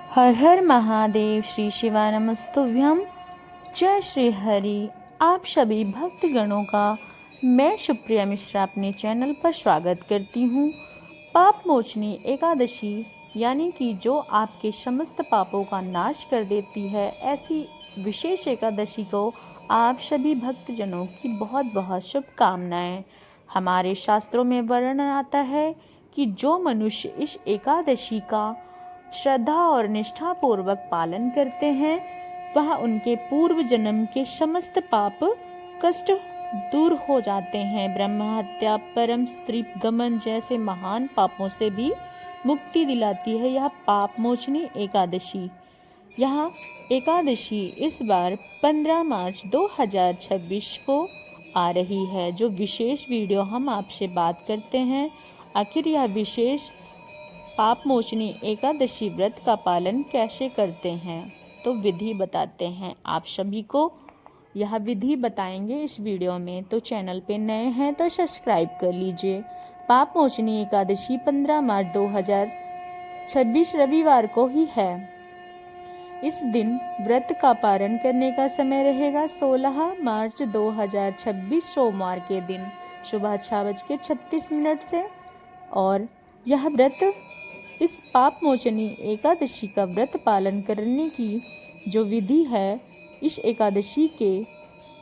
हर हर महादेव। श्री शिवानमस्तुभ्यम। जय श्री हरि। आप सभी भक्तगणों का मैं सुप्रिया मिश्रा अपने चैनल पर स्वागत करती हूँ। पाप मोचनी एकादशी यानी कि जो आपके समस्त पापों का नाश कर देती है, ऐसी विशेष एकादशी को आप सभी भक्तजनों की बहुत बहुत शुभकामनाएं। हमारे शास्त्रों में वर्णन आता है कि जो मनुष्य इस एकादशी का श्रद्धा और निष्ठा पूर्वक पालन करते हैं, वह उनके पूर्व जन्म के समस्त पाप कष्ट दूर हो जाते हैं। ब्रह्म हत्या, परम स्त्री गमन जैसे महान पापों से भी मुक्ति दिलाती है यह पाप मोचनी एकादशी। यह एकादशी इस बार 15 मार्च 2026 को आ रही है। जो विशेष वीडियो हम आपसे बात करते हैं, आखिर यह विशेष पाप मोचनी एकादशी व्रत का पालन कैसे करते हैं, तो विधि बताते हैं आप सभी को। यह विधि बताएंगे इस वीडियो में। तो चैनल पे नए हैं तो सब्सक्राइब कर लीजिए। पाप मोचनी एकादशी 15 मार्च 2026 रविवार को ही है। इस दिन व्रत का पारण करने का समय रहेगा 16 मार्च 2026 सोमवार के दिन सुबह 6:36 से। और यह व्रत, इस पाप मोचनी एकादशी का व्रत पालन करने की जो विधि है, इस एकादशी के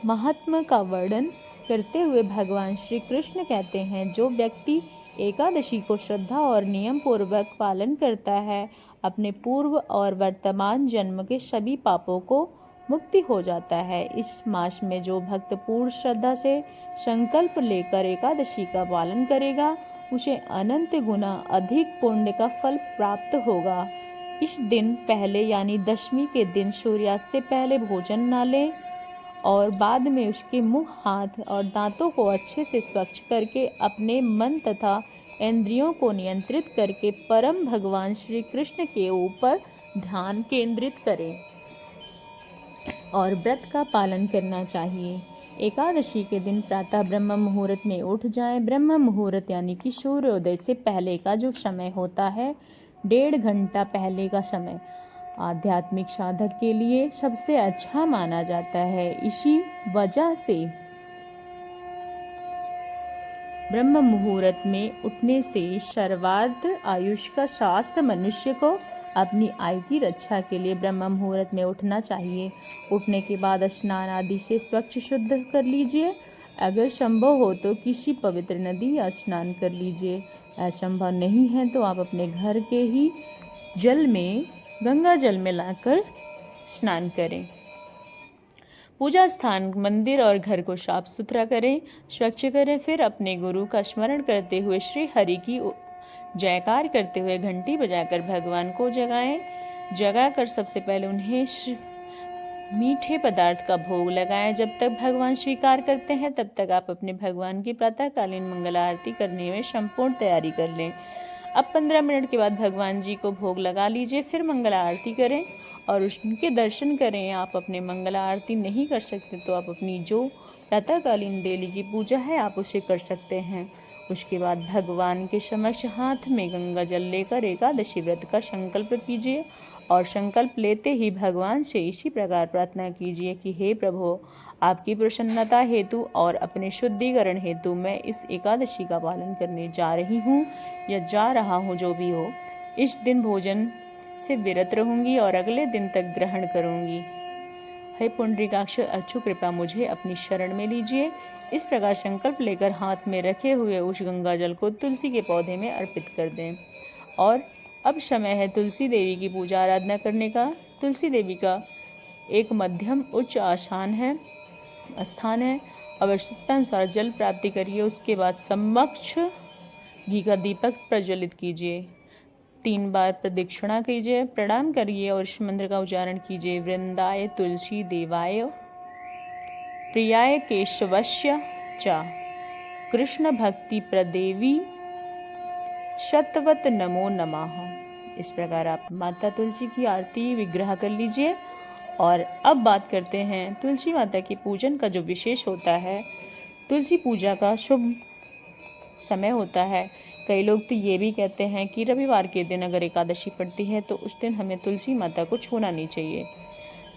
महात्म्य का वर्णन करते हुए भगवान श्री कृष्ण कहते हैं, जो व्यक्ति एकादशी को श्रद्धा और नियम पूर्वक पालन करता है, अपने पूर्व और वर्तमान जन्म के सभी पापों को मुक्ति हो जाता है। इस मास में जो भक्त पूर्ण श्रद्धा से संकल्प लेकर एकादशी का पालन करेगा, उसे अनंत गुना अधिक पुण्य का फल प्राप्त होगा। इस दिन पहले यानी दशमी के दिन सूर्यास्त से पहले भोजन न लें और बाद में उसके मुंह, हाथ और दांतों को अच्छे से स्वच्छ करके अपने मन तथा इंद्रियों को नियंत्रित करके परम भगवान श्री कृष्ण के ऊपर ध्यान केंद्रित करें और व्रत का पालन करना चाहिए। एकादशी के दिन प्रातः ब्रह्म मुहूर्त में उठ जाएं। ब्रह्म मुहूर्त यानी कि सूर्योदय से पहले का जो समय होता है, 1.5 घंटा पहले का समय आध्यात्मिक साधक के लिए सबसे अच्छा माना जाता है। इसी वजह से ब्रह्म मुहूर्त में उठने से सर्वार्थ आयुष का शास्त्र मनुष्य को अपनी आयु की रक्षा के लिए ब्रह्म मुहूर्त में उठना चाहिए। उठने के बाद स्नान आदि से स्वच्छ शुद्ध कर लीजिए। अगर संभव हो तो किसी पवित्र नदी या स्नान कर लीजिए। असंभव नहीं है तो आप अपने घर के ही जल में, गंगा जल में लाकर स्नान करें। पूजा स्थान, मंदिर और घर को साफ सुथरा करें, स्वच्छ करें। फिर अपने गुरु का स्मरण करते हुए श्री हरि की जयकार करते हुए घंटी बजाकर भगवान को जगाकर सबसे पहले उन्हें मीठे पदार्थ का भोग लगाएं। जब तक भगवान स्वीकार करते हैं तब तक आप अपने भगवान की प्रातःकालीन मंगल आरती करने में संपूर्ण तैयारी कर लें। अब 15 मिनट के बाद भगवान जी को भोग लगा लीजिए। फिर मंगल आरती करें और उनके दर्शन करें। आप अपने मंगल आरती नहीं कर सकते तो आप अपनी जो प्रातःकालीन डेली की पूजा है, आप उसे कर सकते हैं। उसके बाद भगवान के समक्ष हाथ में गंगा जल लेकर एकादशी व्रत का संकल्प कीजिए और संकल्प लेते ही भगवान से इसी प्रकार प्रार्थना कीजिए कि हे प्रभु, आपकी प्रसन्नता हेतु और अपने शुद्धिकरण हेतु मैं इस एकादशी का पालन करने जा रही हूँ या जा रहा हूँ। जो भी हो, इस दिन भोजन से विरत रहूंगी और अगले दिन तक ग्रहण करूंगी। हे पुंडरीकाक्ष, अच्छु कृपा मुझे अपनी शरण में लीजिए। इस प्रकार संकल्प लेकर हाथ में रखे हुए उस गंगा जल को तुलसी के पौधे में अर्पित कर दें। और अब समय है तुलसी देवी की पूजा आराधना करने का। तुलसी देवी का एक मध्यम उच्च स्थान है। आवश्यकता अनुसार जल प्राप्ति करिए। उसके बाद समक्ष घी का दीपक प्रज्वलित कीजिए। 3 बार प्रदक्षिणा कीजिए, प्रणाम करिए और इस मंत्र का उच्चारण कीजिए। वृंदाय तुलसी देवाय प्रियाय केशवस्य च कृष्ण भक्ति प्रदेवी शतवत नमो नमः। इस प्रकार आप माता तुलसी की आरती विग्रह कर लीजिए। और अब बात करते हैं तुलसी माता की पूजन का जो विशेष होता है। तुलसी पूजा का शुभ समय होता है कई लोग तो ये भी कहते हैं कि रविवार के दिन अगर एकादशी पड़ती है तो उस दिन हमें तुलसी माता को छूना नहीं चाहिए।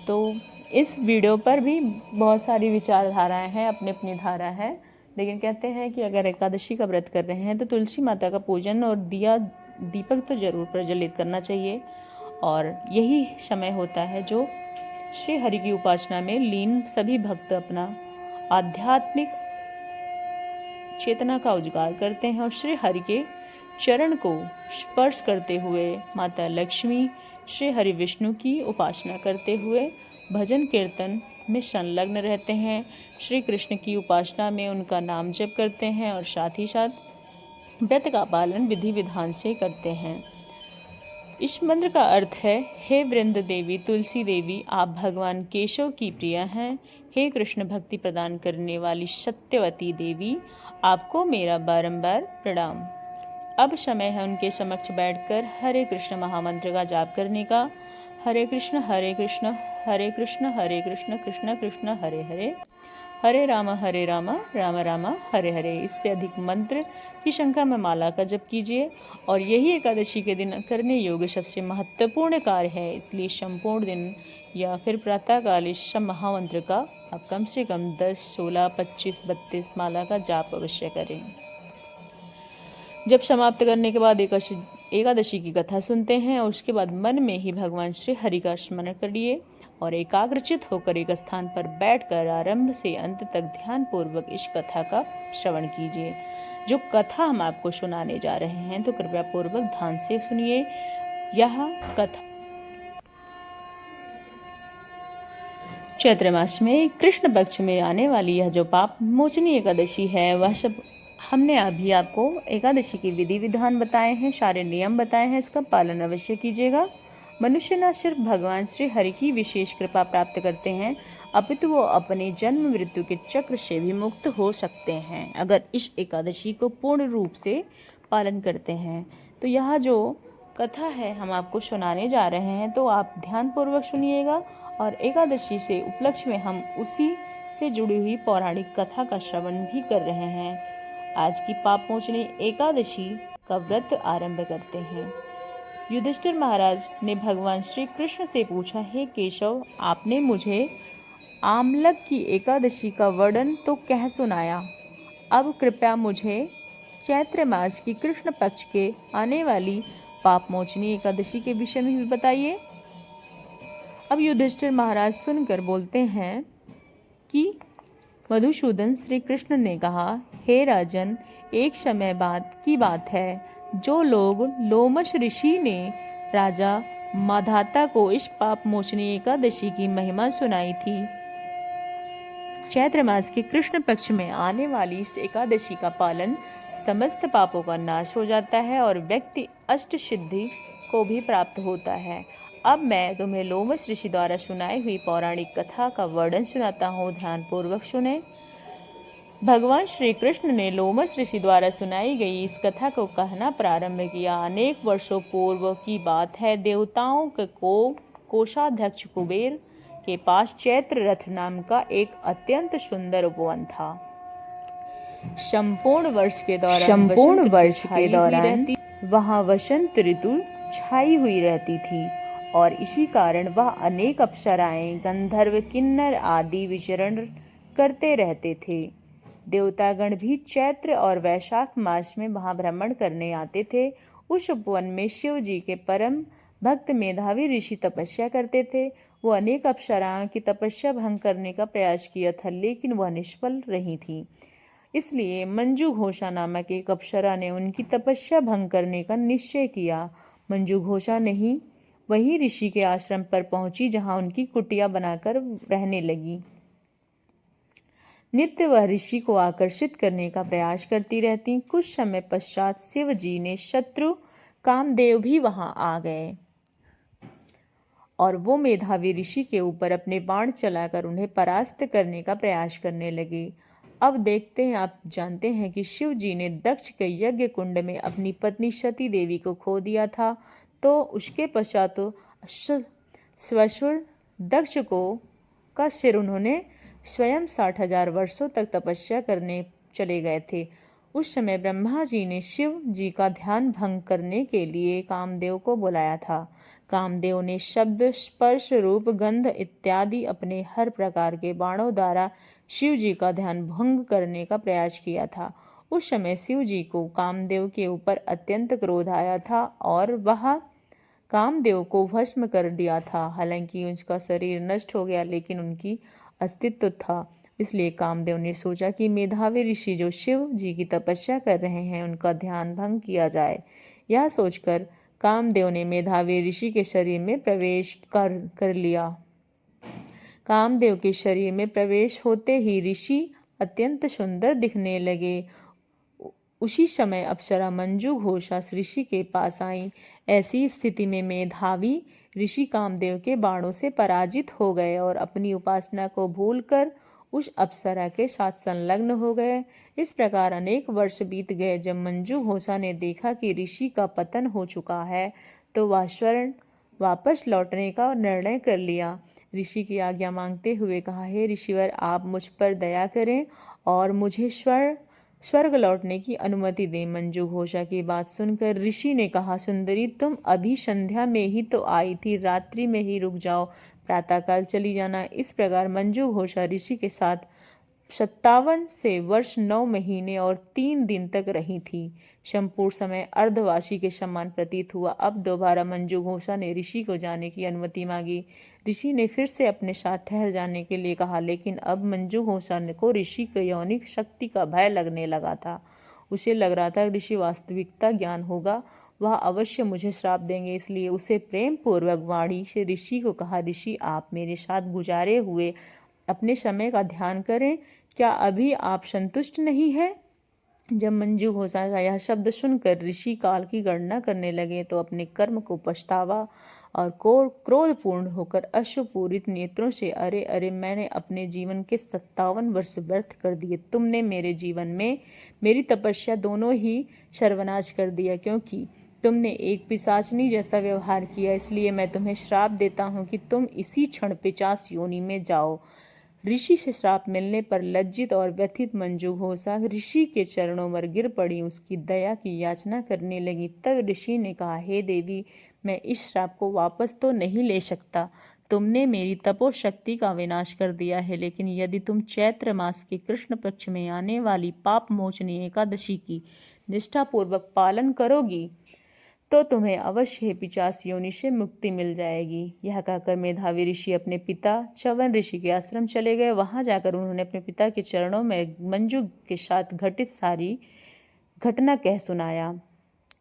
तो इस वीडियो पर भी बहुत सारी विचारधाराएं हैं, अपनी अपनी धारा है, लेकिन कहते हैं कि अगर एकादशी का व्रत कर रहे हैं तो तुलसी माता का पूजन और दीपक तो जरूर प्रज्वलित करना चाहिए। और यही समय होता है जो श्री हरि की उपासना में लीन सभी भक्त अपना आध्यात्मिक चेतना का उजागर करते हैं और श्री हरि के चरण को स्पर्श करते हुए माता लक्ष्मी, श्री हरि विष्णु की उपासना करते हुए भजन कीर्तन में संलग्न रहते हैं। श्री कृष्ण की उपासना में उनका नाम जप करते हैं और साथ ही साथ व्रत का पालन विधि विधान से करते हैं। इस मंत्र का अर्थ है, हे वृंद देवी तुलसी देवी, आप भगवान केशव की प्रिया हैं। हे कृष्ण भक्ति प्रदान करने वाली सत्यवती देवी, आपको मेरा बारंबार प्रणाम। अब समय है उनके समक्ष बैठकर हरे कृष्ण महामंत्र का जाप करने का। हरे कृष्ण हरे कृष्ण हरे कृष्ण हरे कृष्ण कृष्ण कृष्ण हरे हरे, हरे राम राम राम हरे हरे। इससे अधिक मंत्र की संख्या में माला का जप कीजिए। और यही एकादशी के दिन करने योग्य सबसे महत्वपूर्ण कार्य है, इसलिए संपूर्ण दिन या फिर प्रातःकाल इस महामंत्र का आप कम से कम 10, 16, 25, 32 माला का जाप अवश्य करें। जब समाप्त करने के बाद एकादशी की कथा सुनते हैं और उसके बाद मन में ही भगवान श्री हरि का स्मरण करिए और एकाग्रचित होकर एक स्थान पर बैठकर आरंभ से अंत तक ध्यान पूर्वक इस कथा का श्रवण कीजिए। जो कथा हम आपको सुनाने जा रहे हैं तो कृपया पूर्वक ध्यान से सुनिए। यह कथा चैत्र मास में कृष्ण पक्ष में आने वाली यह जो पाप मोचनी एकादशी है, वह सब हमने अभी आपको एकादशी की विधि विधान बताए हैं, सारे नियम बताए हैं, इसका पालन अवश्य कीजिएगा। मनुष्य न सिर्फ भगवान श्री हरि की विशेष कृपा प्राप्त करते हैं, अपितु वो अपने जन्म मृत्यु के चक्र से भी मुक्त हो सकते हैं अगर इस एकादशी को पूर्ण रूप से पालन करते हैं। तो यह जो कथा है हम आपको सुनाने जा रहे हैं, तो आप ध्यानपूर्वक सुनिएगा। और एकादशी से उपलक्ष्य में हम उसी से जुड़ी हुई पौराणिक कथा का श्रवण भी कर रहे हैं। आज की पाप मोचनी एकादशी का व्रत आरंभ करते हैं। युधिष्ठिर महाराज ने भगवान श्री कृष्ण से पूछा, हे केशव, आपने मुझे आमलक की एकादशी का वर्णन तो कह सुनाया, अब कृपया मुझे चैत्र मास की कृष्ण पक्ष के आने वाली पाप मोचनी एकादशी के विषय में भी बताइए। अब युधिष्ठिर महाराज सुनकर बोलते हैं कि मधुसूदन, श्री कृष्ण ने कहा, हे राजन, एक समय बाद की बात है, जो लोग लोमश ऋषि ने राजा माधाता को इस पाप मोचनी एकादशी की महिमा सुनाई थी। चैत्र मास के कृष्ण पक्ष में आने वाली इस एकादशी का पालन समस्त पापों का नाश हो जाता है और व्यक्ति अष्ट सिद्धि को भी प्राप्त होता है। अब मैं तुम्हें लोमश ऋषि द्वारा सुनाई हुई पौराणिक कथा का वर्णन सुनाता हूँ, ध्यान पूर्वक सुने। भगवान श्री कृष्ण ने लोमश ऋषि द्वारा सुनाई गई इस कथा को कहना प्रारंभ किया। अनेक वर्षों पूर्व की बात है। देवताओं के कोषाध्यक्ष कुबेर के पास चैत्र रथ नाम का एक अत्यंत सुंदर उपवन था। संपूर्ण वर्ष के दौरान वहाँ वसंत ऋतु छाई हुई रहती थी और इसी कारण वह अनेक अप्सराएं, गंधर्व, किन्नर आदि विचरण करते रहते थे। देवतागण भी चैत्र और वैशाख मास में वहां भ्रमण करने आते थे। उस उपवन में शिव जी के परम भक्त मेधावी ऋषि तपस्या करते थे। वो अनेक अप्सराओं की तपस्या भंग करने का प्रयास किया था, लेकिन वह निष्फल रही थी। इसलिए मंजू घोषा नामक एक अप्सरा ने उनकी तपस्या भंग करने का निश्चय किया। मंजू घोषा नहीं वही ऋषि के आश्रम पर पहुंची, जहां उनकी कुटिया बनाकर रहने लगी। नित्य वह ऋषि को आकर्षित करने का प्रयास करती रहती। कुछ समय पश्चात शिव जी ने शत्रु कामदेव भी वहां आ गए और वो मेधावी ऋषि के ऊपर अपने बाण चलाकर उन्हें परास्त करने का प्रयास करने लगे। अब देखते हैं, आप जानते हैं कि शिव जी ने दक्ष के यज्ञ कुंड में अपनी पत्नी सती देवी को खो दिया था। तो उसके पश्चात स्वशुर दक्ष का सिर उन्होंने स्वयं 60,000 वर्षों तक तपस्या करने चले गए थे। उस समय ब्रह्मा जी ने शिव जी का ध्यान भंग करने के लिए कामदेव को बुलाया था। कामदेव ने शब्द, स्पर्श, रूप, गंध इत्यादि अपने हर प्रकार के बाणों द्वारा शिव जी का ध्यान भंग करने का प्रयास किया था। उस समय शिव जी को कामदेव के ऊपर अत्यंत क्रोध आया था और वह कामदेव को भस्म कर दिया था। हालांकि उनका शरीर नष्ट हो गया, लेकिन उनकी अस्तित्व था। इसलिए कामदेव ने सोचा कि मेधावी ऋषि जो शिव जी की तपस्या कर रहे हैं, उनका ध्यान भंग किया जाए। यह सोचकर कामदेव ने मेधावी ऋषि के शरीर में प्रवेश कर लिया। कामदेव के शरीर में प्रवेश होते ही ऋषि अत्यंत सुंदर दिखने लगे। उसी समय अप्सरा मंजू घोषा ऋषि के पास आई। ऐसी स्थिति में मेधावी ऋषि कामदेव के बाणों से पराजित हो गए और अपनी उपासना को भूलकर उस अप्सरा के साथ संलग्न हो गए। इस प्रकार अनेक वर्ष बीत गए। जब मंजू घोषा ने देखा कि ऋषि का पतन हो चुका है, तो वह स्वर्ण वापस लौटने का निर्णय कर लिया। ऋषि की आज्ञा मांगते हुए कहा, हे ऋषिवर, आप मुझ पर दया करें और मुझे स्वर्ग लौटने की अनुमति दें। मंजू घोषा की बात सुनकर ऋषि ने कहा, सुंदरी, तुम अभी संध्या में ही तो आई थी, रात्रि में ही रुक जाओ, प्रातःकाल चली जाना। इस प्रकार मंजू घोषा ऋषि के साथ 57 से वर्ष 9 महीने और 3 दिन तक रही थी। संपूर्ण समय अर्धवासी के समान प्रतीत हुआ। अब दोबारा मंजू घोषा ने ऋषि को जाने की अनुमति मांगी। ऋषि ने फिर से अपने साथ ठहर जाने के लिए कहा, लेकिन अब मंजू घोषा को ऋषि की यौनिक शक्ति का भय लगने लगा था। उसे लग रहा था ऋषि वास्तविकता ज्ञान होगा, वह अवश्य मुझे श्राप देंगे। इसलिए उसे प्रेम पूर्वक वाणी से ऋषि को कहा, ऋषि, आप मेरे साथ गुजारे हुए अपने समय का ध्यान करें। क्या अभी आप संतुष्ट नहीं है? जब मंजू घोषा का यह शब्द सुनकर ऋषि काल की गणना करने लगे, तो अपने कर्म को पछतावा और क्रोधपूर्ण होकर अश्रुपूरित नेत्रों से, अरे अरे, मैंने अपने जीवन के 57 वर्ष व्यर्थ कर दिए। तुमने मेरे जीवन में मेरी तपस्या दोनों ही सर्वनाश कर दिया, क्योंकि तुमने एक पिशाचनी जैसा व्यवहार किया। इसलिए मैं तुम्हें श्राप देता हूँ कि तुम इसी क्षण पिशाच योनि में जाओ। ऋषि से श्राप मिलने पर लज्जित और व्यथित मंजू घोषा ऋषि के चरणों पर गिर पड़ी, उसकी दया की याचना करने लगी। तब ऋषि ने कहा, हे देवी, मैं इस श्राप को वापस तो नहीं ले सकता। तुमने मेरी तपोशक्ति का विनाश कर दिया है, लेकिन यदि तुम चैत्र मास के कृष्ण पक्ष में आने वाली पाप मोचनी एकादशी की निष्ठापूर्वक पालन करोगी, तो तुम्हें अवश्य ही पिशाच योनि से मुक्ति मिल जाएगी। यह कहकर मेधावी ऋषि अपने पिता च्यवन ऋषि के आश्रम चले गए। वहां जाकर उन्होंने अपने पिता के चरणों में मंजू के साथ घटित सारी घटना कह सुनाया।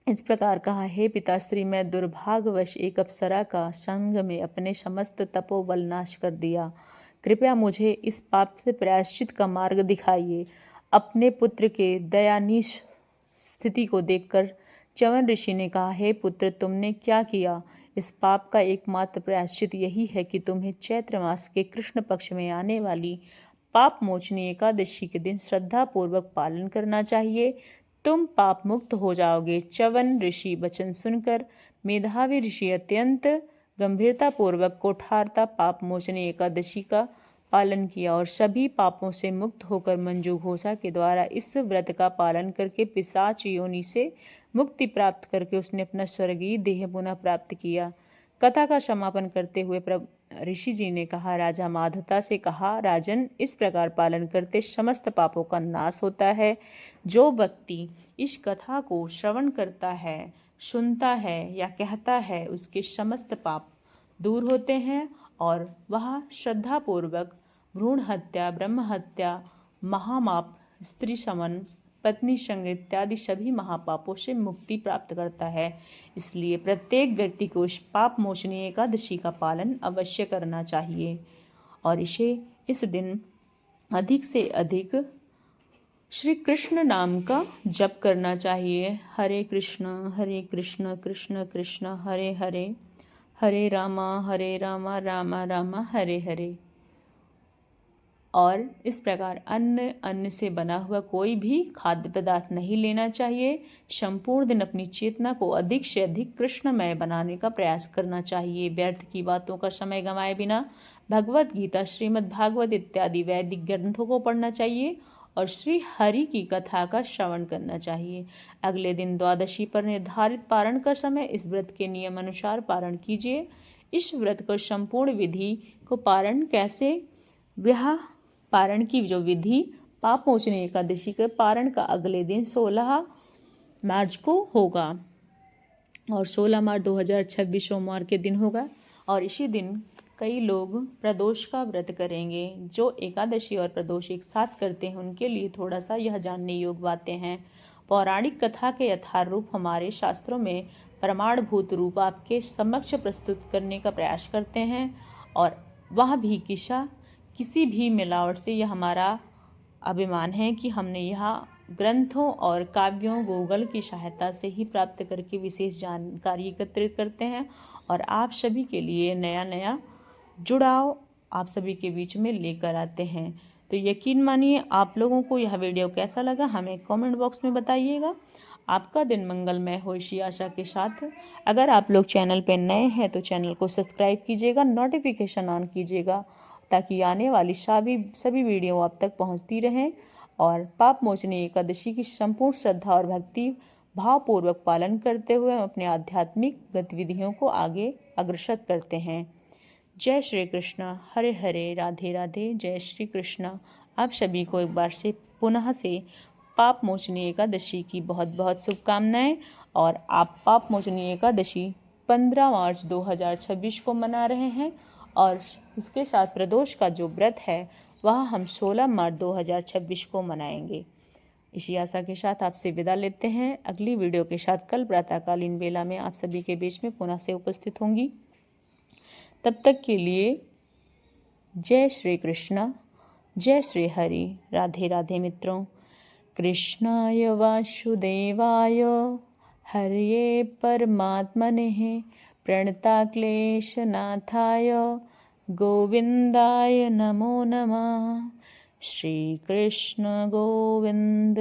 इस प्रकार कहा, हे पिताश्री, मैं दुर्भाग्यवश एक अप्सरा का संग में अपने समस्त तपोबल नाश कर दिया। कृपया मुझे इस पाप से प्रायश्चित का मार्ग दिखाइए। अपने पुत्र के दयानीय स्थिति को देखकर च्यवन ऋषि ने कहा, हे पुत्र, तुमने क्या किया? इस पाप का एकमात्र प्रायश्चित यही है कि तुम्हें चैत्र मास के कृष्ण पक्ष में आने वाली पाप मोचनी एकादशी के दिन श्रद्धा पूर्वक पालन करना चाहिए। तुम पाप मुक्त हो जाओगे। च्यवन ऋषि वचन सुनकर मेधावी ऋषि अत्यंत गंभीरता पूर्वक कोठारता पाप मोचनी एकादशी का पालन किया और सभी पापों से मुक्त होकर मंजू घोषा के द्वारा इस व्रत का पालन करके पिशाच योनि से मुक्ति प्राप्त करके उसने अपना स्वर्गीय देह पुनः प्राप्त किया। कथा का समापन करते हुए ऋषि जी ने कहा, राजा माधता से कहा, राजन, इस प्रकार पालन करते समस्त पापों का नाश होता है। जो व्यक्ति इस कथा को श्रवण करता है, सुनता है या कहता है, उसके समस्त पाप दूर होते हैं और वह श्रद्धापूर्वक भ्रूण हत्या, ब्रह्म हत्या, महामाप, स्त्री समन, पत्नी संग इत्यादि सभी महापापों से मुक्ति प्राप्त करता है। इसलिए प्रत्येक व्यक्ति को इस पाप मोचनी एकादशी का पालन अवश्य करना चाहिए और इस दिन अधिक से अधिक श्री कृष्ण नाम का जप करना चाहिए। हरे कृष्ण कृष्ण कृष्ण हरे हरे, हरे रामा रामा रामा हरे हरे। और इस प्रकार अन्न से बना हुआ कोई भी खाद्य पदार्थ नहीं लेना चाहिए। संपूर्ण दिन अपनी चेतना को अधिक से अधिक कृष्णमय बनाने का प्रयास करना चाहिए। व्यर्थ की बातों का समय गंवाए बिना भगवत गीता, श्रीमद् भागवत इत्यादि वैदिक ग्रंथों को पढ़ना चाहिए और श्री हरि की कथा का श्रवण करना चाहिए। अगले दिन द्वादशी पर निर्धारित पारण का समय इस व्रत के नियम अनुसार पारण कीजिए। इस व्रत को संपूर्ण विधि को पारण कैसे, वह पारण की जो विधि पाप मोचनी एकादशी के पारण का अगले दिन 16 मार्च को होगा और 16 मार्च 2026 सोमवार के दिन होगा। और इसी दिन कई लोग प्रदोष का व्रत करेंगे। जो एकादशी और प्रदोष एक साथ करते हैं उनके लिए थोड़ा सा यह जानने योग्य बातें हैं। पौराणिक कथा के यथार्थ रूप हमारे शास्त्रों में प्रमाणभूत रूप आपके समक्ष प्रस्तुत करने का प्रयास करते हैं और वह भी किसी भी मिलावट से। यह हमारा अभिमान है कि हमने यह ग्रंथों और काव्यों गूगल की सहायता से ही प्राप्त करके विशेष जानकारी एकत्रित करते हैं और आप सभी के लिए नया नया जुड़ाव आप सभी के बीच में लेकर आते हैं। तो यकीन मानिए आप लोगों को यह वीडियो कैसा लगा हमें कमेंट बॉक्स में बताइएगा। आपका दिन मंगलमय हो इसी आशा के साथ अगर आप लोग चैनल पर नए हैं तो चैनल को सब्सक्राइब कीजिएगा, नोटिफिकेशन ऑन कीजिएगा ताकि आने वाली सभी वीडियो आप तक पहुंचती रहें और पाप मोचनी एकादशी की संपूर्ण श्रद्धा और भक्ति भावपूर्वक पालन करते हुए हम अपने आध्यात्मिक गतिविधियों को आगे अग्रसर करते हैं। जय श्री कृष्ण, हरे हरे, राधे राधे, जय श्री कृष्ण। आप सभी को एक बार से पुनः से पाप मोचनी एकादशी की बहुत बहुत शुभकामनाएं। और आप पाप मोचनी एकादशी 15 मार्च 2026 को मना रहे हैं और उसके साथ प्रदोष का जो व्रत है वह हम 16 मार्च 2026 को मनाएंगे। इसी आशा के साथ आपसे विदा लेते हैं। अगली वीडियो के साथ कल प्रातःकालीन बेला में आप सभी के बीच में पुनः से उपस्थित होंगी। तब तक के लिए जय श्री कृष्ण, जय श्री हरि, राधे राधे मित्रों। कृष्णाय वासुदेवाय हरये परमात्मने प्रणताक्लेशनाथाय गोविंदाय नमो नमः। श्री कृष्ण गोविंद।